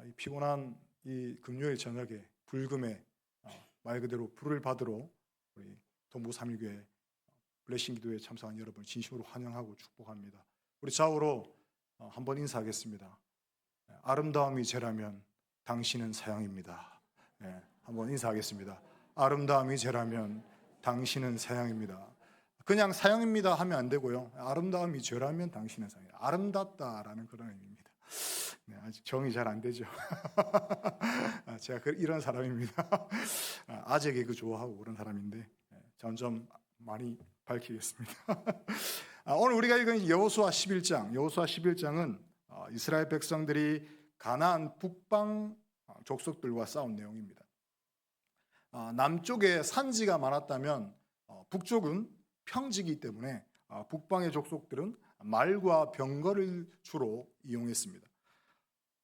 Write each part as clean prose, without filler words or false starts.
이 피곤한 이 금요일 저녁에 불금에 말 그대로 불을 받으러 우리 동부 삼일교회 블레싱 기도에 참석한 여러분 진심으로 환영하고 축복합니다. 우리 좌우로 한번 인사하겠습니다. 아름다움이 죄라면 당신은 사형입니다. 한번 인사하겠습니다. 아름다움이 죄라면 당신은 사형입니다. 그냥 사형입니다 하면 안 되고요. 아름다움이 죄라면 당신은 사형. 아름답다라는 그런 의미입니다. 아직 정이 잘 안 되죠. 제가 이런 사람입니다. 아재 개그 좋아하고 그런 사람인데 점점 많이 밝히겠습니다. 오늘 우리가 읽은 여호수아 11장은 이스라엘 백성들이 가나안 북방 족속들과 싸운 내용입니다. 남쪽에 산지가 많았다면 북쪽은 평지이기 때문에 북방의 족속들은 말과 병거를 주로 이용했습니다.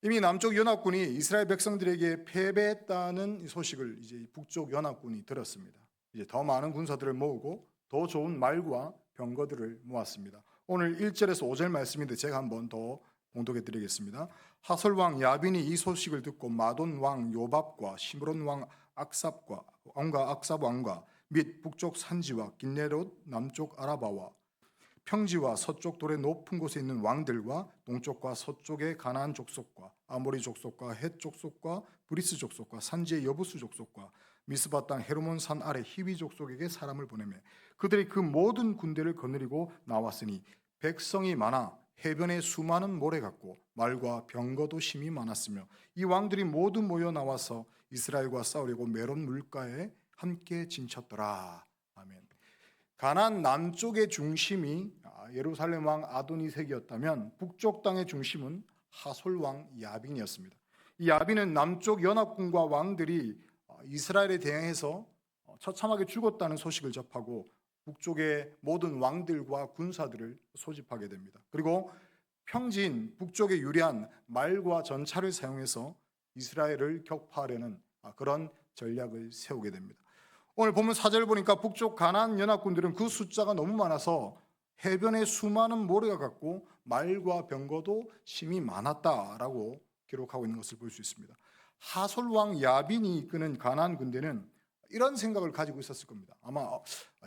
이미 남쪽 연합군이 이스라엘 백성들에게 패배했다는 소식을 이제 북쪽 연합군이 들었습니다. 이제 더 많은 군사들을 모으고 더 좋은 말과 병거들을 모았습니다. 오늘 1절에서 5절 말씀인데 제가 한번 더 봉독해 드리겠습니다. 하솔 왕 야빈이 이 소식을 듣고 마돈 왕 요밥과 시므론 왕 악삽 왕과 및 북쪽 산지와 긴네롯 남쪽 아라바와 평지와 서쪽 돌의 높은 곳에 있는 왕들과 동쪽과 서쪽의 가나안 족속과 아모리 족속과 헷 족속과 브리스 족속과 산지의 여부스 족속과 미스바 땅 헤르몬 산 아래 히위 족속에게 사람을 보내매 그들이 그 모든 군대를 거느리고 나왔으니 백성이 많아 해변에 수많은 모래 같고 말과 병거도 심이 많았으며 이 왕들이 모두 모여 나와서 이스라엘과 싸우려고 메론 물가에 함께 진쳤더라. 아멘. 가나안 남쪽의 중심이 예루살렘 왕 아도니색이었다면 북쪽 땅의 중심은 하솔 왕 야빈이었습니다. 이 야빈은 남쪽 연합군과 왕들이 이스라엘에 대항해서 처참하게 죽었다는 소식을 접하고 북쪽의 모든 왕들과 군사들을 소집하게 됩니다. 그리고 평지인 북쪽에 유리한 말과 전차를 사용해서 이스라엘을 격파하려는 그런 전략을 세우게 됩니다. 오늘 보면 4절 보니까 북쪽 가나안 연합군들은 그 숫자가 너무 많아서 해변에 수많은 모래가 같고 말과 병거도 심이 많았다라고 기록하고 있는 것을 볼 수 있습니다. 하솔 왕 야빈이 이끄는 가나안 군대는 이런 생각을 가지고 있었을 겁니다. 아마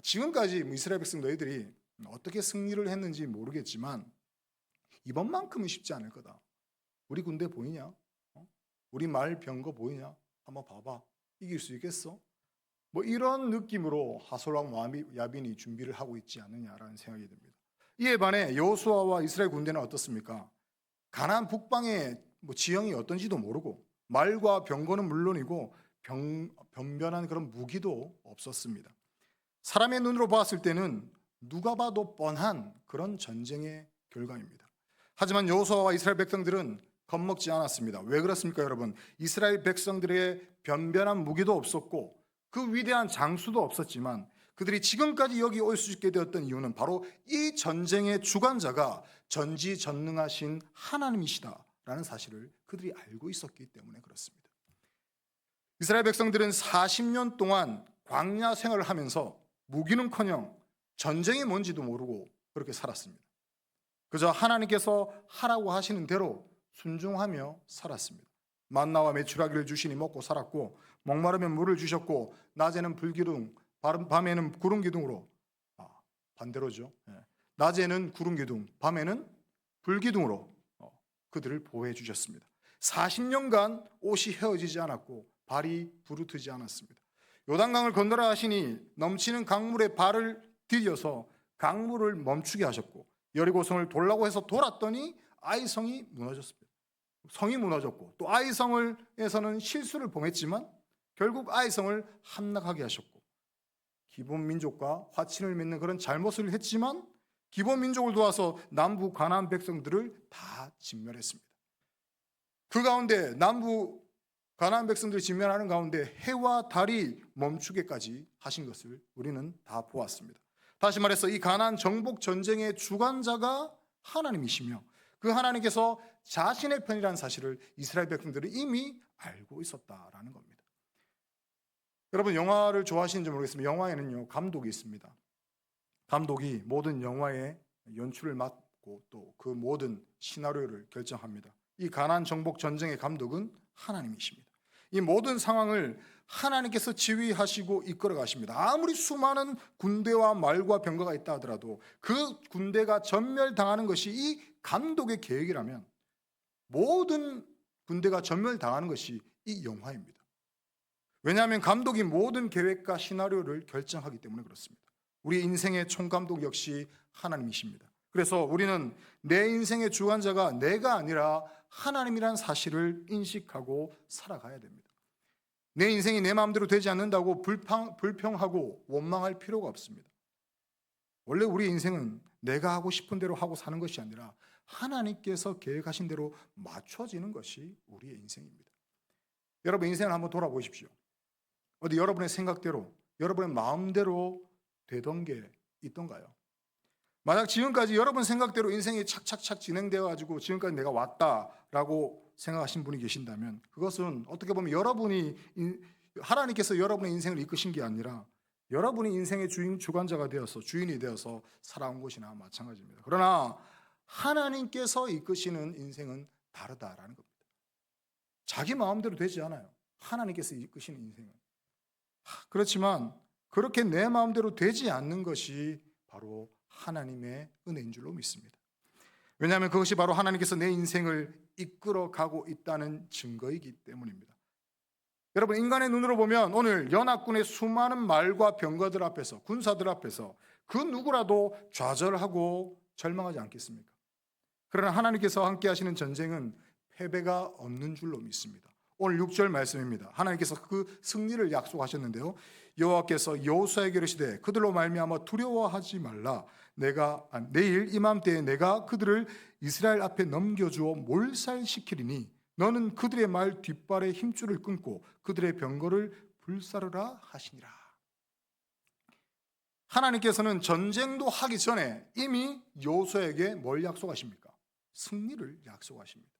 지금까지 이스라엘 백성 너희들이 어떻게 승리를 했는지 모르겠지만 이번만큼은 쉽지 않을 거다. 우리 군대 보이냐? 우리 말 병거 보이냐? 한번 봐봐. 이길 수 있겠어? 뭐 이런 느낌으로 하솔 왕 야빈이 준비를 하고 있지 않느냐라는 생각이 듭니다. 이에 반해 여호수아와 이스라엘 군대는 어떻습니까? 가나안 북방의 지형이 어떤지도 모르고 말과 병거는 물론이고 변변한 그런 무기도 없었습니다. 사람의 눈으로 봤을 때는 누가 봐도 뻔한 그런 전쟁의 결과입니다. 하지만 여호수아와 이스라엘 백성들은 겁먹지 않았습니다. 왜 그렇습니까, 여러분? 이스라엘 백성들의 변변한 무기도 없었고 그 위대한 장수도 없었지만 그들이 지금까지 여기 올 수 있게 되었던 이유는 바로 이 전쟁의 주관자가 전지전능하신 하나님이시다라는 사실을 그들이 알고 있었기 때문에 그렇습니다. 이스라엘 백성들은 40년 동안 광야 생활을 하면서 무기는커녕 전쟁이 뭔지도 모르고 그렇게 살았습니다. 그저 하나님께서 하라고 하시는 대로 순종하며 살았습니다. 만나와 메추라기를 주시니 먹고 살았고 목마르면 물을 주셨고 낮에는 불기둥 밤에는 구름기둥으로 반대로죠. 낮에는 구름기둥 밤에는 불기둥으로 그들을 보호해 주셨습니다. 40년간 옷이 헤어지지 않았고 발이 부르트지 않았습니다. 요단강을 건너라 하시니 넘치는 강물에 발을 디뎌서 강물을 멈추게 하셨고 여리고성을 돌라고 해서 돌았더니 아이성이 무너졌습니다. 성이 무너졌고 또 아이성에서는 실수를 범했지만 결국 아이성을 함락하게 하셨고 기본 민족과 화친을 맺는 그런 잘못을 했지만 기본 민족을 도와서 남부 가나안 백성들을 다 진멸했습니다. 그 가운데 남부 가나안 백성들이 진멸하는 가운데 해와 달이 멈추게까지 하신 것을 우리는 다 보았습니다. 다시 말해서 이 가나안 정복 전쟁의 주관자가 하나님이시며 그 하나님께서 자신의 편이라는 사실을 이스라엘 백성들은 이미 알고 있었다라는 겁니다. 여러분 영화를 좋아하시는지 모르겠지만 영화에는요 감독이 있습니다. 감독이 모든 영화의 연출을 맡고 또 그 모든 시나리오를 결정합니다. 이 가나안 정복 전쟁의 감독은 하나님이십니다. 이 모든 상황을 하나님께서 지휘하시고 이끌어 가십니다. 아무리 수많은 군대와 말과 병거가 있다 하더라도 그 군대가 전멸당하는 것이 이 감독의 계획이라면 모든 군대가 전멸당하는 것이 이 영화입니다. 왜냐하면 감독이 모든 계획과 시나리오를 결정하기 때문에 그렇습니다. 우리 인생의 총감독 역시 하나님이십니다. 그래서 우리는 내 인생의 주관자가 내가 아니라 하나님이란 사실을 인식하고 살아가야 됩니다. 내 인생이 내 마음대로 되지 않는다고 불평하고 원망할 필요가 없습니다. 원래 우리 인생은 내가 하고 싶은 대로 하고 사는 것이 아니라 하나님께서 계획하신 대로 맞춰지는 것이 우리의 인생입니다. 여러분 인생을 한번 돌아보십시오. 어디 여러분의 생각대로, 여러분의 마음대로 되던 게 있던가요? 만약 지금까지 여러분 생각대로 인생이 착착착 진행되어 가지고 지금까지 내가 왔다라고 생각하신 분이 계신다면 그것은 어떻게 보면 하나님께서 여러분의 인생을 이끄신 게 아니라 여러분이 인생의 주관자가 되어서 주인이 되어서 살아온 것이나 마찬가지입니다. 그러나 하나님께서 이끄시는 인생은 다르다라는 겁니다. 자기 마음대로 되지 않아요. 하나님께서 이끄시는 인생은. 그렇지만 그렇게 내 마음대로 되지 않는 것이 바로 하나님의 은혜인 줄로 믿습니다. 왜냐하면 그것이 바로 하나님께서 내 인생을 이끌어가고 있다는 증거이기 때문입니다. 여러분 인간의 눈으로 보면 오늘 연합군의 수많은 말과 병거들 앞에서 군사들 앞에서 그 누구라도 좌절하고 절망하지 않겠습니까? 그러나 하나님께서 함께 하시는 전쟁은 패배가 없는 줄로 믿습니다. 오늘 6절 말씀입니다. 하나님께서 그 승리를 약속하셨는데요. 여호와께서 여호수아에게 이르시되 그들로 말미암아 두려워하지 말라. 내일 이맘때에 내가 그들을 이스라엘 앞에 넘겨주어 몰살시키리니 너는 그들의 말 뒷발의 힘줄을 끊고 그들의 병거를 불사르라 하시니라. 하나님께서는 전쟁도 하기 전에 이미 여호수아에게 뭘 약속하십니까? 승리를 약속하십니다.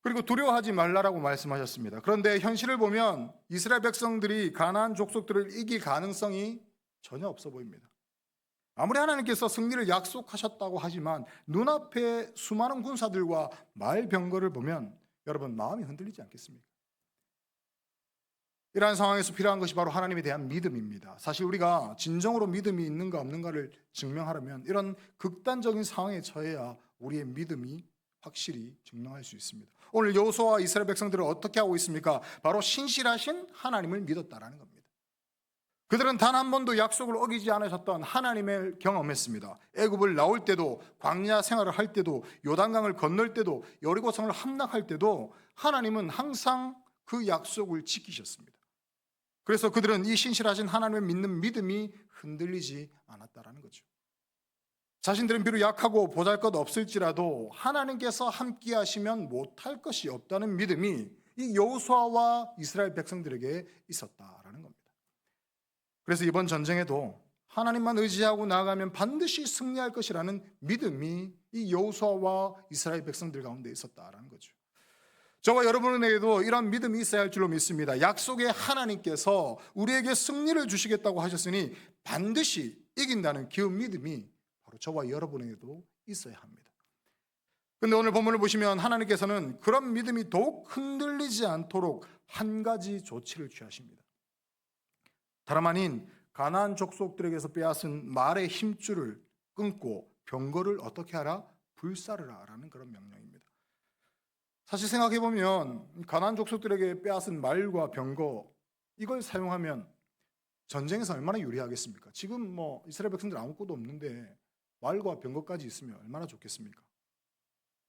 그리고 두려워하지 말라라고 말씀하셨습니다. 그런데 현실을 보면 이스라엘 백성들이 가나안 족속들을 이길 가능성이 전혀 없어 보입니다. 아무리 하나님께서 승리를 약속하셨다고 하지만 눈앞에 수많은 군사들과 말병거를 보면 여러분 마음이 흔들리지 않겠습니까? 이러한 상황에서 필요한 것이 바로 하나님에 대한 믿음입니다. 사실 우리가 진정으로 믿음이 있는가 없는가를 증명하려면 이런 극단적인 상황에 처해야 우리의 믿음이 확실히 증명할 수 있습니다. 오늘 여호수아와 이스라엘 백성들은 어떻게 하고 있습니까? 바로 신실하신 하나님을 믿었다라는 겁니다. 그들은 단 한 번도 약속을 어기지 않으셨던 하나님을 경험했습니다. 애굽을 나올 때도 광야 생활을 할 때도 요단강을 건널 때도 여리고성을 함락할 때도 하나님은 항상 그 약속을 지키셨습니다. 그래서 그들은 이 신실하신 하나님을 믿는 믿음이 흔들리지 않았다라는 거죠. 자신들은 비록 약하고 보잘것없을지라도 하나님께서 함께 하시면 못할 것이 없다는 믿음이 이 여호수아와 이스라엘 백성들에게 있었다라는 겁니다. 그래서 이번 전쟁에도 하나님만 의지하고 나아가면 반드시 승리할 것이라는 믿음이 이 여호수아와 이스라엘 백성들 가운데 있었다라는 거죠. 저와 여러분에게도 이런 믿음이 있어야 할 줄로 믿습니다. 약속의 하나님께서 우리에게 승리를 주시겠다고 하셨으니 반드시 이긴다는 그 믿음이 바로 저와 여러분에게도 있어야 합니다. 그런데 오늘 본문을 보시면 하나님께서는 그런 믿음이 더욱 흔들리지 않도록 한 가지 조치를 취하십니다. 다름 아닌 가나안 족속들에게서 빼앗은 말의 힘줄을 끊고 병거를 어떻게 하라? 불사르라라는 그런 명령입니다. 사실 생각해보면 가나안 족속들에게 빼앗은 말과 병거 이걸 사용하면 전쟁에서 얼마나 유리하겠습니까? 지금 이스라엘 백성들 아무것도 없는데 말과 병거까지 있으면 얼마나 좋겠습니까?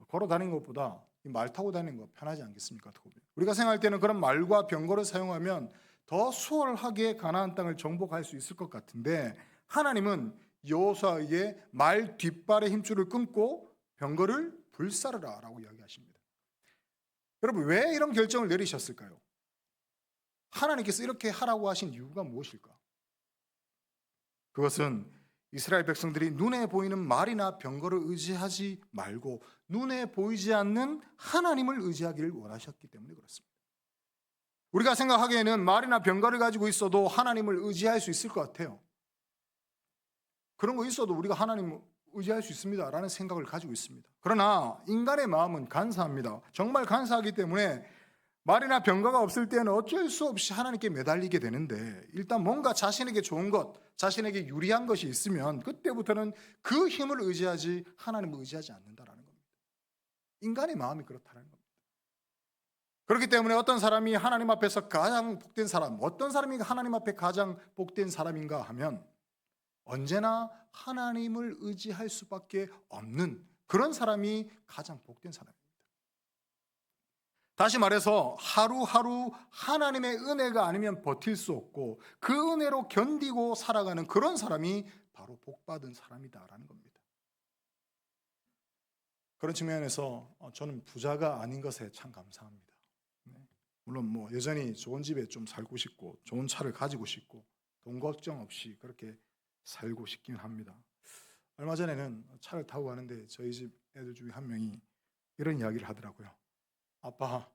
걸어 다니는 것보다 말 타고 다니는 거 편하지 않겠습니까? 우리가 생각할 때는 그런 말과 병거를 사용하면 더 수월하게 가나안 땅을 정복할 수 있을 것 같은데 하나님은 여호수아에게 말 뒷발의 힘줄을 끊고 병거를 불사르라라고 이야기하십니다. 여러분 왜 이런 결정을 내리셨을까요? 하나님께서 이렇게 하라고 하신 이유가 무엇일까? 그것은 이스라엘 백성들이 눈에 보이는 말이나 병거를 의지하지 말고 눈에 보이지 않는 하나님을 의지하기를 원하셨기 때문에 그렇습니다. 우리가 생각하기에는 말이나 병거를 가지고 있어도 하나님을 의지할 수 있을 것 같아요. 그런 거 있어도 우리가 하나님을 의지할 수 있습니다 라는 생각을 가지고 있습니다. 그러나 인간의 마음은 간사합니다. 정말 간사하기 때문에 말이나 병거가 없을 때는 어쩔 수 없이 하나님께 매달리게 되는데 일단 뭔가 자신에게 좋은 것, 자신에게 유리한 것이 있으면 그때부터는 그 힘을 의지하지 하나님을 의지하지 않는다라는 겁니다. 인간의 마음이 그렇다는 겁니다. 그렇기 때문에 어떤 사람이 하나님 앞에서 가장 복된 사람, 어떤 사람이 하나님 앞에 가장 복된 사람인가 하면 언제나 하나님을 의지할 수밖에 없는 그런 사람이 가장 복된 사람입니다. 다시 말해서 하루하루 하나님의 은혜가 아니면 버틸 수 없고 그 은혜로 견디고 살아가는 그런 사람이 바로 복받은 사람이다라는 겁니다. 그런 측면에서 저는 부자가 아닌 것에 참 감사합니다. 물론 뭐 여전히 좋은 집에 좀 살고 싶고 좋은 차를 가지고 싶고 돈 걱정 없이 그렇게 살고 싶긴 합니다. 얼마 전에는 차를 타고 가는데 저희 집 애들 중에 한 명이 이런 이야기를 하더라고요. 아빠,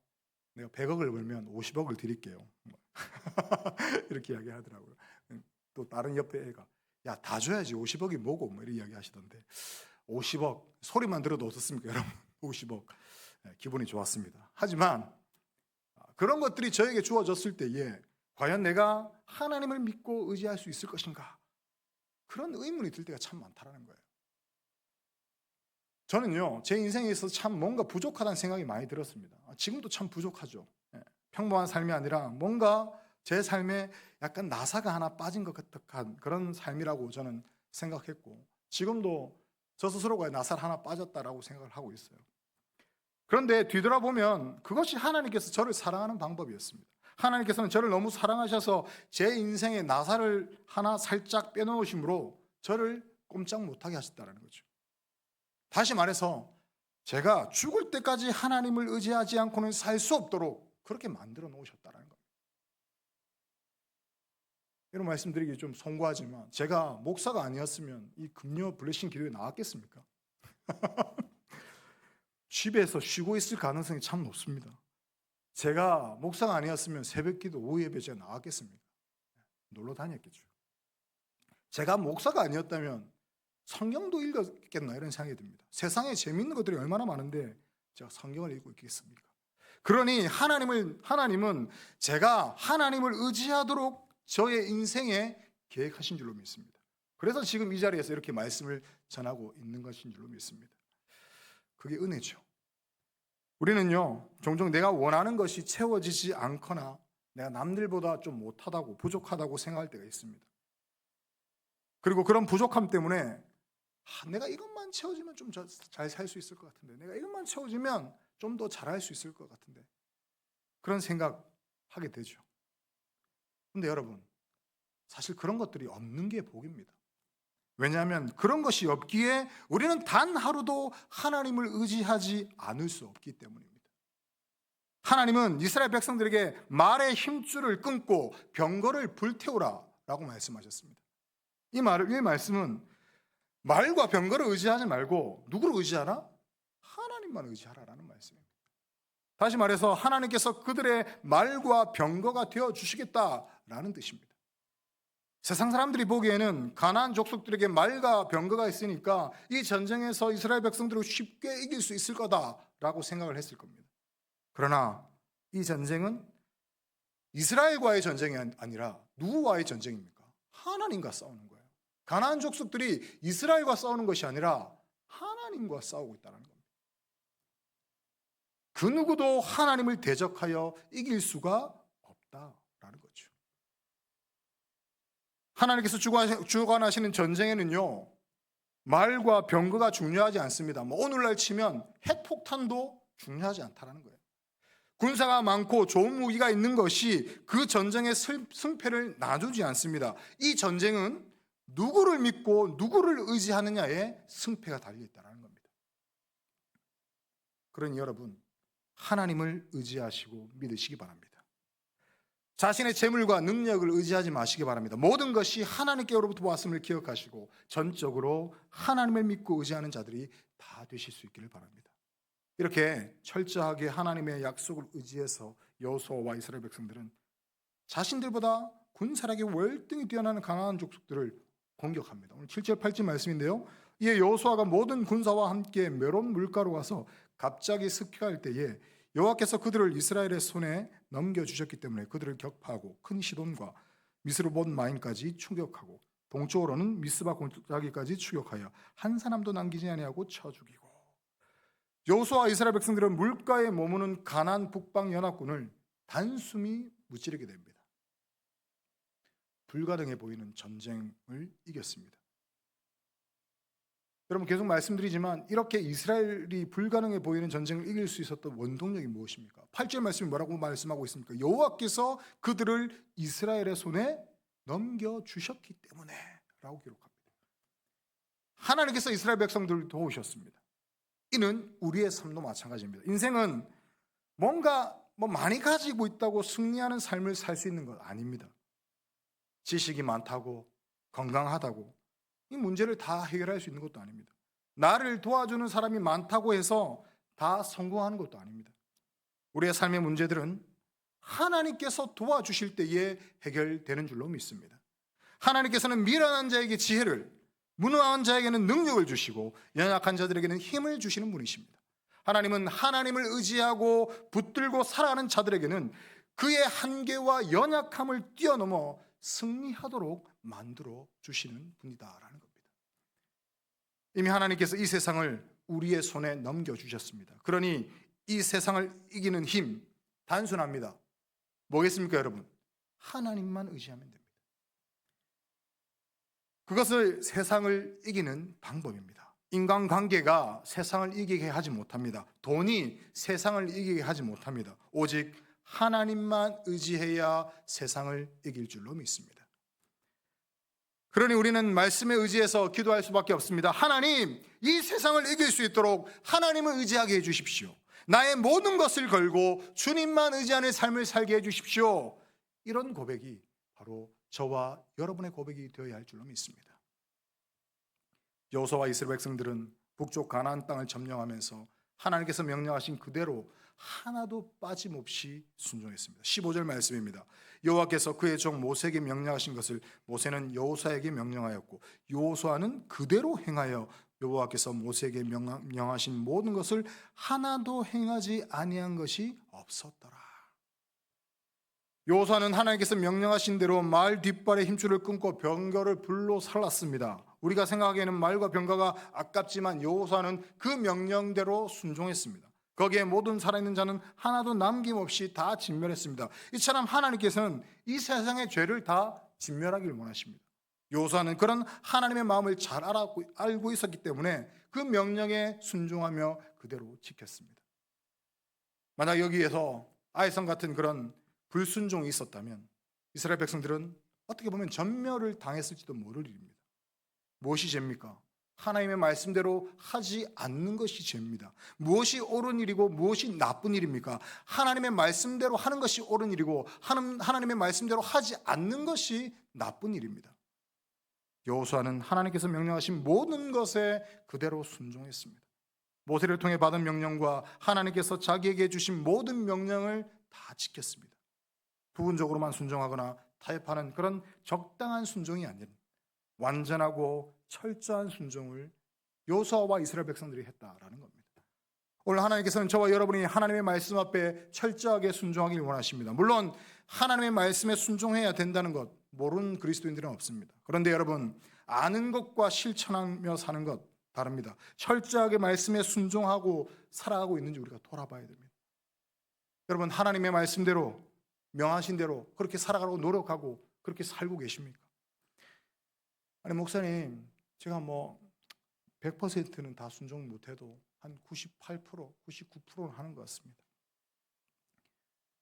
내가 100억을 벌면 50억을 드릴게요. 이렇게 이야기하더라고요. 또 다른 옆에 애가 야, 다 줘야지 50억이 뭐고 뭐 이런 이야기 하시던데 50억 소리만 들어도 어떻습니까 여러분? 50억 기분이 좋았습니다. 하지만 그런 것들이 저에게 주어졌을 때에 과연 내가 하나님을 믿고 의지할 수 있을 것인가? 그런 의문이 들 때가 참 많다라는 거예요. 저는요, 제 인생에 있어서 참 뭔가 부족하다는 생각이 많이 들었습니다. 지금도 참 부족하죠. 평범한 삶이 아니라 뭔가 제 삶에 약간 나사가 하나 빠진 것 같은 그런 삶이라고 저는 생각했고 지금도 저 스스로가 나사가 하나 빠졌다라고 생각을 하고 있어요. 그런데 뒤돌아보면 그것이 하나님께서 저를 사랑하는 방법이었습니다. 하나님께서는 저를 너무 사랑하셔서 제 인생의 나사를 하나 살짝 빼놓으심으로 저를 꼼짝 못하게 하셨다는 거죠. 다시 말해서 제가 죽을 때까지 하나님을 의지하지 않고는 살 수 없도록 그렇게 만들어 놓으셨다는 겁니다. 이런 말씀드리기 좀 송구하지만 제가 목사가 아니었으면 이 금요 블레싱 기도에 나왔겠습니까? 집에서 쉬고 있을 가능성이 참 높습니다. 제가 목사가 아니었으면 새벽기도 오후 예배 제가 나왔겠습니까? 놀러 다녔겠죠. 제가 목사가 아니었다면 성경도 읽었겠나 이런 생각이 듭니다. 세상에 재미있는 것들이 얼마나 많은데 제가 성경을 읽고 있겠습니까? 그러니 하나님은 제가 하나님을 의지하도록 저의 인생에 계획하신 줄로 믿습니다. 그래서 지금 이 자리에서 이렇게 말씀을 전하고 있는 것인 줄로 믿습니다. 그게 은혜죠. 우리는요, 종종 내가 원하는 것이 채워지지 않거나 내가 남들보다 좀 못하다고 부족하다고 생각할 때가 있습니다. 그리고 그런 부족함 때문에 내가 이것만 채워지면 좀 잘 살 수 있을 것 같은데 내가 이것만 채워지면 좀 더 잘할 수 있을 것 같은데 그런 생각하게 되죠. 근데 여러분 사실 그런 것들이 없는 게 복입니다. 왜냐하면 그런 것이 없기에 우리는 단 하루도 하나님을 의지하지 않을 수 없기 때문입니다. 하나님은 이스라엘 백성들에게 말의 힘줄을 끊고 병거를 불태우라 라고 말씀하셨습니다. 이 말씀은 말과 병거를 의지하지 말고 누구를 의지하라? 하나님만 의지하라라는 말씀입니다. 다시 말해서 하나님께서 그들의 말과 병거가 되어 주시겠다라는 뜻입니다. 세상 사람들이 보기에는 가나안 족속들에게 말과 병거가 있으니까 이 전쟁에서 이스라엘 백성들을 쉽게 이길 수 있을 거다라고 생각을 했을 겁니다. 그러나 이 전쟁은 이스라엘과의 전쟁이 아니라 누구와의 전쟁입니까? 하나님과 싸우는 거예요. 가나안 족속들이 이스라엘과 싸우는 것이 아니라 하나님과 싸우고 있다는 겁니다. 그 누구도 하나님을 대적하여 이길 수가 없다라는 거죠. 하나님께서 주관하시는 전쟁에는요, 말과 병거가 중요하지 않습니다. 오늘날 치면 핵폭탄도 중요하지 않다는 거예요. 군사가 많고 좋은 무기가 있는 것이 그 전쟁의 승패를 놔주지 않습니다. 이 전쟁은 누구를 믿고 누구를 의지하느냐에 승패가 달려있다는 겁니다. 그러니 여러분, 하나님을 의지하시고 믿으시기 바랍니다. 자신의 재물과 능력을 의지하지 마시기 바랍니다. 모든 것이 하나님께로부터 왔음을 기억하시고 전적으로 하나님을 믿고 의지하는 자들이 다 되실 수 있기를 바랍니다. 이렇게 철저하게 하나님의 약속을 의지해서 여호수아와 이스라엘 백성들은 자신들보다 군사력이 월등히 뛰어나는 가나안 족속들을 공격합니다. 오늘 7절 8절 말씀인데요. 이에 여호수아가 모든 군사와 함께 메론 물가로 와서 갑자기 습격할 때에 여호와께서 그들을 이스라엘의 손에 넘겨주셨기 때문에 그들을 격파하고 큰 시돈과 미스르봇 마임까지 추격하고 동쪽으로는 미스바 골짜기까지 추격하여 한 사람도 남기지 아니하고 쳐 죽이고. 여호수아와 이스라엘 백성들은 물가에 머무는 가나안 북방 연합군을 단숨이 무찌르게 됩니다. 불가능해 보이는 전쟁을 이겼습니다. 여러분, 계속 말씀드리지만 이렇게 이스라엘이 불가능해 보이는 전쟁을 이길 수 있었던 원동력이 무엇입니까? 8절 말씀이 뭐라고 말씀하고 있습니까? 여호와께서 그들을 이스라엘의 손에 넘겨주셨기 때문에 라고 기록합니다. 하나님께서 이스라엘 백성들을 도우셨습니다. 이는 우리의 삶도 마찬가지입니다. 인생은 뭔가 많이 가지고 있다고 승리하는 삶을 살 수 있는 것 아닙니다. 지식이 많다고 건강하다고 이 문제를 다 해결할 수 있는 것도 아닙니다. 나를 도와주는 사람이 많다고 해서 다 성공하는 것도 아닙니다. 우리의 삶의 문제들은 하나님께서 도와주실 때에 해결되는 줄로 믿습니다. 하나님께서는 미련한 자에게 지혜를, 무능한 자에게는 능력을 주시고 연약한 자들에게는 힘을 주시는 분이십니다. 하나님은 하나님을 의지하고 붙들고 살아가는 자들에게는 그의 한계와 연약함을 뛰어넘어 승리하도록 만들어 주시는 분이다라는 겁니다. 이미 하나님께서 이 세상을 우리의 손에 넘겨주셨습니다. 그러니 이 세상을 이기는 힘 단순합니다. 뭐겠습니까, 여러분? 하나님만 의지하면 됩니다. 그것을 세상을 이기는 방법입니다. 인간관계가 세상을 이기게 하지 못합니다. 돈이 세상을 이기게 하지 못합니다. 오직 하나님만 의지해야 세상을 이길 줄로 믿습니다. 그러니 우리는 말씀에 의지해서 기도할 수밖에 없습니다. 하나님, 이 세상을 이길 수 있도록 하나님을 의지하게 해주십시오. 나의 모든 것을 걸고 주님만 의지하는 삶을 살게 해주십시오. 이런 고백이 바로 저와 여러분의 고백이 되어야 할 줄로 믿습니다. 여호수아와 이스라엘 백성들은 북쪽 가나안 땅을 점령하면서 하나님께서 명령하신 그대로 하나도 빠짐없이 순종했습니다. 15절 말씀입니다. 여호와께서 그의 종 모세에게 명령하신 것을 모세는 여호수아에게 명령하였고 여호수아는 그대로 행하여 여호와께서 모세에게 명령하신 모든 것을 하나도 행하지 아니한 것이 없었더라. 여호수아는 하나님께서 명령하신 대로 말 뒷발의 힘줄을 끊고 병거를 불로 살랐습니다. 우리가 생각하기에는 말과 병거가 아깝지만 여호수아는 그 명령대로 순종했습니다. 거기에 모든 살아있는 자는 하나도 남김없이 다 진멸했습니다. 이처럼 하나님께서는 이 세상의 죄를 다 진멸하기를 원하십니다. 여호수아는 그런 하나님의 마음을 잘 알고 있었기 때문에 그 명령에 순종하며 그대로 지켰습니다. 만약 여기에서 아이성 같은 그런 불순종이 있었다면 이스라엘 백성들은 어떻게 보면 전멸을 당했을지도 모를 일입니다. 무엇이 죄입니까? 하나님의 말씀대로 하지 않는 것이 죄입니다. 무엇이 옳은 일이고 무엇이 나쁜 일입니까? 하나님의 말씀대로 하는 것이 옳은 일이고 하나님의 말씀대로 하지 않는 것이 나쁜 일입니다. 여호수아는 하나님께서 명령하신 모든 것에 그대로 순종했습니다. 모세를 통해 받은 명령과 하나님께서 자기에게 주신 모든 명령을 다 지켰습니다. 부분적으로만 순종하거나 타협하는 그런 적당한 순종이 아닌 완전하고 철저한 순종을 여호수아와 이스라엘 백성들이 했다라는 겁니다. 오늘 하나님께서는 저와 여러분이 하나님의 말씀 앞에 철저하게 순종하길 원하십니다. 물론 하나님의 말씀에 순종해야 된다는 것 모르는 그리스도인들은 없습니다. 그런데 여러분, 아는 것과 실천하며 사는 것 다릅니다. 철저하게 말씀에 순종하고 살아가고 있는지 우리가 돌아봐야 됩니다. 여러분, 하나님의 말씀대로 명하신 대로 그렇게 살아가려고 노력하고 그렇게 살고 계십니까? 아니, 목사님, 제가 100%는 다 순종 못해도 한 98%, 99%는 하는 것 같습니다.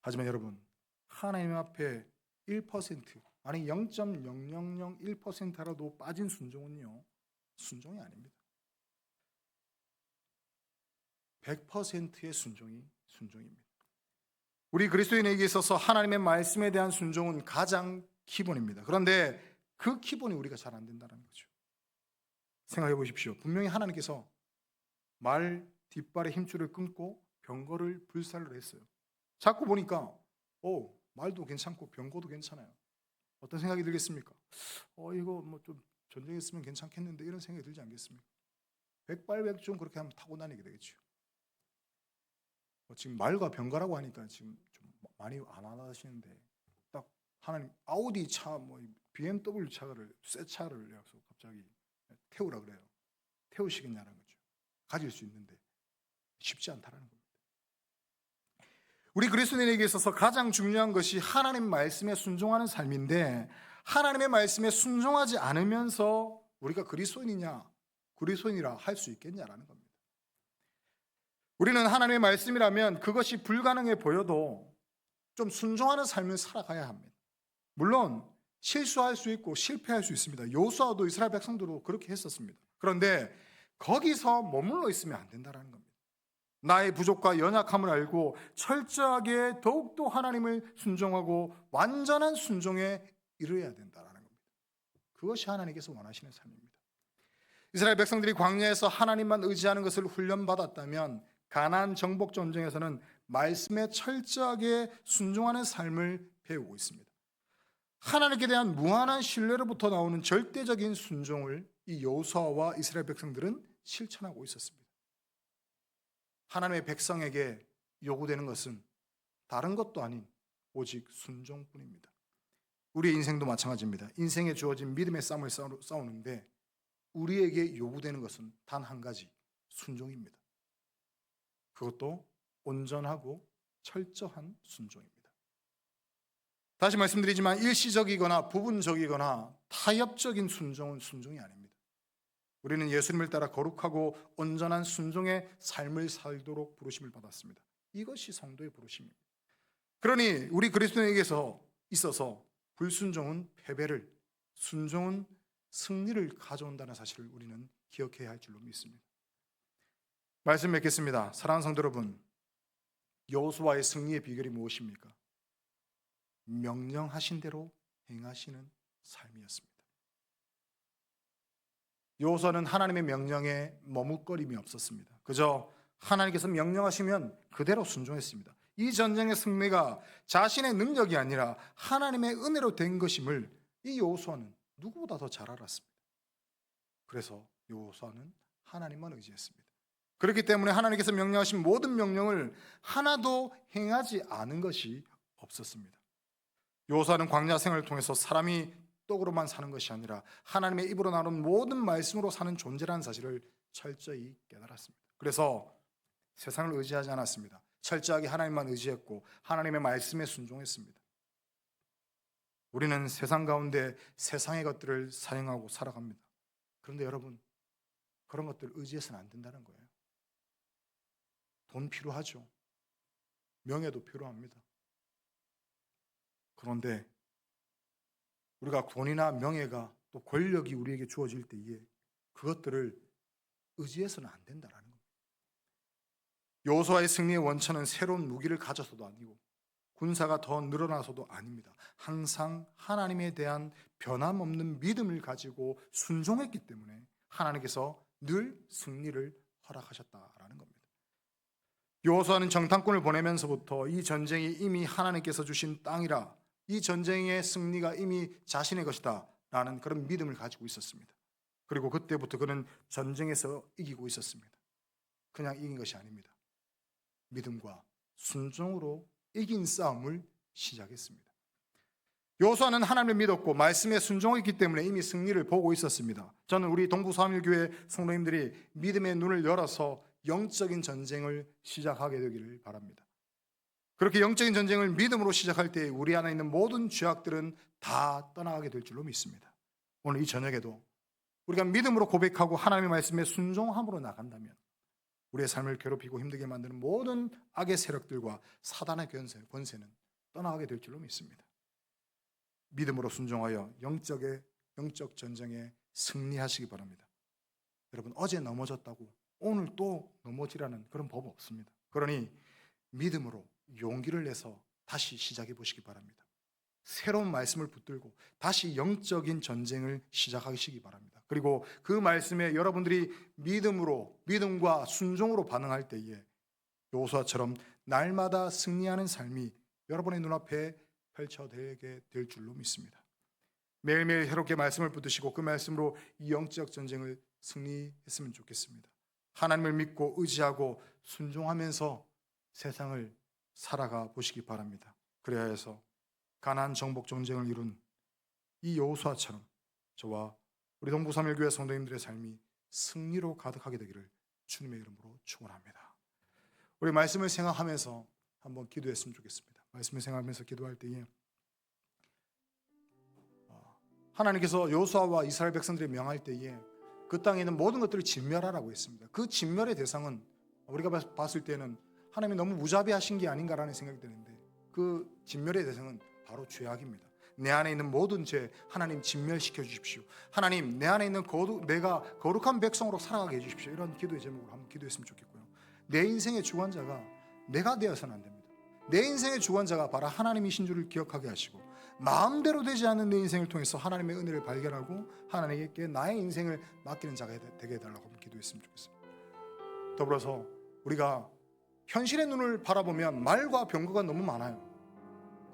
하지만 여러분, 하나님 앞에 1%, 아니 0.0001%라도 빠진 순종은요, 순종이 아닙니다. 100%의 순종이 순종입니다. 우리 그리스도인에게 있어서 하나님의 말씀에 대한 순종은 가장 기본입니다. 그런데 그 기본이 우리가 잘 안 된다는 거죠. 생각해 보십시오. 분명히 하나님께서 말 뒷발의 힘줄을 끊고 병거를 불살로 했어요. 자꾸 보니까 말도 괜찮고 병거도 괜찮아요. 어떤 생각이 들겠습니까? 이거 좀 전쟁했으면 괜찮겠는데 이런 생각이 들지 않겠습니까? 백발백중 그렇게 하면 타고 다니게 되겠죠. 지금 말과 병거라고 하니까 지금 좀 많이 안 하시는데, 딱 하나님 아우디 차, 뭐 BMW 차를, 새 차를 내서 갑자기 태우라 그래요. 태우시겠냐는 거죠. 가질 수 있는데 쉽지 않다라는 겁니다. 우리 그리스도인에게 있어서 가장 중요한 것이 하나님 말씀에 순종하는 삶인데, 하나님의 말씀에 순종하지 않으면서 우리가 그리스도인이라 할 수 있겠냐라는 겁니다. 우리는 하나님의 말씀이라면 그것이 불가능해 보여도 좀 순종하는 삶을 살아가야 합니다. 물론 실수할 수 있고 실패할 수 있습니다. 여호수아도 이스라엘 백성들도 그렇게 했었습니다. 그런데 거기서 머물러 있으면 안 된다는 겁니다. 나의 부족과 연약함을 알고 철저하게 더욱더 하나님을 순종하고 완전한 순종에 이르러야 된다는 겁니다. 그것이 하나님께서 원하시는 삶입니다. 이스라엘 백성들이 광야에서 하나님만 의지하는 것을 훈련받았다면 가나안 정복 전쟁에서는 말씀에 철저하게 순종하는 삶을 배우고 있습니다. 하나님께 대한 무한한 신뢰로부터 나오는 절대적인 순종을 이 여호수아와 이스라엘 백성들은 실천하고 있었습니다. 하나님의 백성에게 요구되는 것은 다른 것도 아닌 오직 순종뿐입니다. 우리의 인생도 마찬가지입니다. 인생에 주어진 믿음의 싸움을 싸우는데 우리에게 요구되는 것은 단 한 가지, 순종입니다. 그것도 온전하고 철저한 순종입니다. 다시 말씀드리지만 일시적이거나 부분적이거나 타협적인 순종은 순종이 아닙니다. 우리는 예수님을 따라 거룩하고 온전한 순종의 삶을 살도록 부르심을 받았습니다. 이것이 성도의 부르심입니다. 그러니 우리 그리스도인에게서 있어서 불순종은 패배를, 순종은 승리를 가져온다는 사실을 우리는 기억해야 할 줄로 믿습니다. 말씀 맺겠습니다. 사랑하는 성도 여러분, 여호수아의 승리의 비결이 무엇입니까? 명령하신 대로 행하시는 삶이었습니다. 여호수아는 하나님의 명령에 머뭇거림이 없었습니다. 그저 하나님께서 명령하시면 그대로 순종했습니다. 이 전쟁의 승리가 자신의 능력이 아니라 하나님의 은혜로 된 것임을 이 여호수아는 누구보다 더 잘 알았습니다. 그래서 여호수아는 하나님만 의지했습니다. 그렇기 때문에 하나님께서 명령하신 모든 명령을 하나도 행하지 않은 것이 없었습니다. 여호수아는 광야 생활을 통해서 사람이 떡으로만 사는 것이 아니라 하나님의 입으로 나오는 모든 말씀으로 사는 존재라는 사실을 철저히 깨달았습니다. 그래서 세상을 의지하지 않았습니다. 철저하게 하나님만 의지했고 하나님의 말씀에 순종했습니다. 우리는 세상 가운데 세상의 것들을 사용하고 살아갑니다. 그런데 여러분, 그런 것들 의지해서는 안 된다는 거예요. 돈 필요하죠. 명예도 필요합니다. 그런데 우리가 돈이나 명예가 또 권력이 우리에게 주어질 때에 그것들을 의지해서는 안 된다는 겁니다. 여호수아의 승리의 원천은 새로운 무기를 가져서도 아니고 군사가 더 늘어나서도 아닙니다. 항상 하나님에 대한 변함없는 믿음을 가지고 순종했기 때문에 하나님께서 늘 승리를 허락하셨다라는 겁니다. 여호수아는 정탐꾼을 보내면서부터 이 전쟁이 이미 하나님께서 주신 땅이라, 이 전쟁의 승리가 이미 자신의 것이다 라는 그런 믿음을 가지고 있었습니다. 그리고 그때부터 그는 전쟁에서 이기고 있었습니다. 그냥 이긴 것이 아닙니다. 믿음과 순종으로 이긴 싸움을 시작했습니다. 여호수아는 하나님을 믿었고 말씀에 순종했기 때문에 이미 승리를 보고 있었습니다. 저는 우리 동부사무엘교회 성도님들이 믿음의 눈을 열어서 영적인 전쟁을 시작하게 되기를 바랍니다. 그렇게 영적인 전쟁을 믿음으로 시작할 때 우리 안에 있는 모든 죄악들은 다 떠나가게 될 줄로 믿습니다. 오늘 이 저녁에도 우리가 믿음으로 고백하고 하나님의 말씀에 순종함으로 나간다면 우리의 삶을 괴롭히고 힘들게 만드는 모든 악의 세력들과 사단의 권세는 떠나가게 될 줄로 믿습니다. 믿음으로 순종하여 영적 전쟁에 승리하시기 바랍니다. 여러분, 어제 넘어졌다고 오늘 또 넘어지라는 그런 법 없습니다. 그러니 믿음으로 용기를 내서 다시 시작해 보시기 바랍니다. 새로운 말씀을 붙들고 다시 영적인 전쟁을 시작하시기 바랍니다. 그리고 그 말씀에 여러분들이 믿음과 순종으로 반응할 때에 여호수아처럼 날마다 승리하는 삶이 여러분의 눈앞에 펼쳐지게 될 줄로 믿습니다. 매일매일 새롭게 말씀을 붙드시고 그 말씀으로 이 영적 전쟁을 승리했으면 좋겠습니다. 하나님을 믿고 의지하고 순종하면서 세상을 살아가 보시기 바랍니다. 그래야 해서 가나안 정복 전쟁을 이룬 이 여호수아처럼 저와 우리 동부삼일교회 성도님들의 삶이 승리로 가득하게 되기를 주님의 이름으로 축원합니다. 우리 말씀을 생각하면서 한번 기도했으면 좋겠습니다. 말씀을 생각하면서 기도할 때에 하나님께서 여호수아와 이스라엘 백성들이 명할 때에 그 땅에 있는 모든 것들을 진멸하라고 했습니다. 그 진멸의 대상은 우리가 봤을 때는 하나님이 너무 무자비하신 게 아닌가라는 생각이 드는데 그 진멸의 대상은 바로 죄악입니다. 내 안에 있는 모든 죄 하나님 진멸시켜 주십시오. 하나님 내 안에 있는 내가 거룩한 백성으로 살아가게 해주십시오. 이런 기도의 제목으로 한번 기도했으면 좋겠고요. 내 인생의 주관자가 내가 되어서는 안 됩니다. 내 인생의 주관자가 바로 하나님이신 줄을 기억하게 하시고 마음대로 되지 않는 내 인생을 통해서 하나님의 은혜를 발견하고 하나님께 나의 인생을 맡기는 자가 되게 해달라고 한번 기도했으면 좋겠습니다. 더불어서 우리가 현실의 눈을 바라보면 말과 병거가 너무 많아요.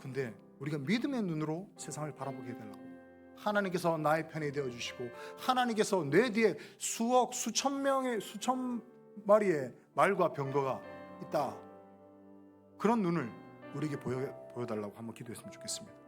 근데 우리가 믿음의 눈으로 세상을 바라보게 해달라고 하나님께서 나의 편이 되어주시고 하나님께서 내 뒤에 수억 수천 마리의 말과 병거가 있다. 그런 눈을 우리에게 보여달라고 한번 기도했으면 좋겠습니다.